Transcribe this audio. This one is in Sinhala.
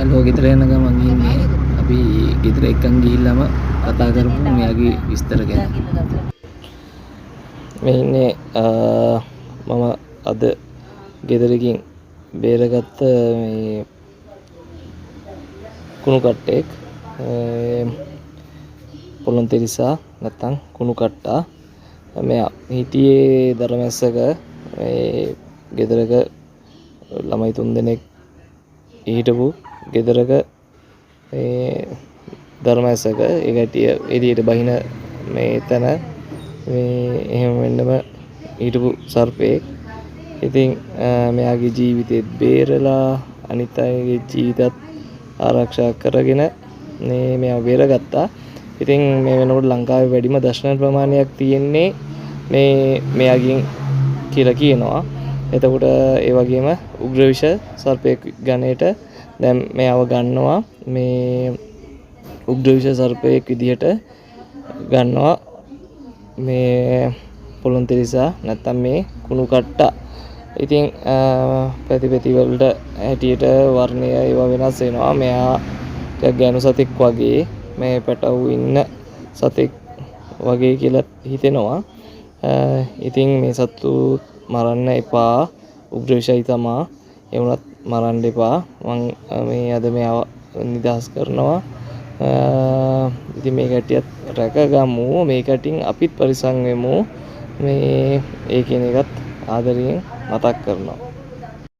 යාළුවා ගෙදර යන ගමන් ඉන්නේ. අපි ගෙදර එක්කන් ගිහිල්ලාම කතා කරමු මෙයාගේ විස්තර ගැන. මේ ඉන්නේ මම අද ගෙදරකින් බේරගත්ත මේ කුණු කට්ටෙක්. පොළොන්තෙරිසා නැත්තම් කුණු කට්ටා. මෙයා හිටියේ දරමැස්සක මේ ගෙදරක ළමයි 3 දෙනෙක් හිටපු ගෙදරක මේ ධර්මයසක ඒ ගැටිය එළියට බහින මේ තැන මේ එහෙම වෙන්නම හිටපු සර්පෙක්. ඉතින් මෙයාගේ ජීවිතේත් බේරලා අනිත් අයගේ ජීවිතත් ආරක්ෂා කරගෙන මේ මෙයා බේරගත්තා. ඉතින් මේ වෙනකොට ලංකාවේ වැඩිම දර්ශන ප්‍රමාණයක් තියෙන්නේ මේ මෙයාගෙන් කියලා කියනවා. එතකොට ඒ වගේම උග්‍රවිෂ සර්පයෙක් ගණයට දැන් මෙයාව ගන්නවා මේ උග්‍රවිෂ සර්පයෙක් විදිහට ගන්නවා මේ පොළොන්තෙරිසා නැත්තම් මේ කුණු කට්ටා. ඉතින් පැති වලට හැටියට වර්ණය ඒවා වෙනස් වෙනවා. මෙයා ගෑනු සතෙක් වගේ මේ පැටවු ඉන්න සතෙක් වගේ කියලා හිතෙනවා. ඉතින් මේ සත්තු මරන්න එපා. උග්‍රවිෂයි තමා. ඒ වුණත් මරන්න එපා. මං මේ අද මෙයාව නිදහස් කරනවා. ඉතින් මේ කට්ටියත් රැකගමු. මේ කටින් අපිත් පරිසං වෙමු. මේ ඒ කියන එකත් ආදරයෙන් මතක් කරනවා.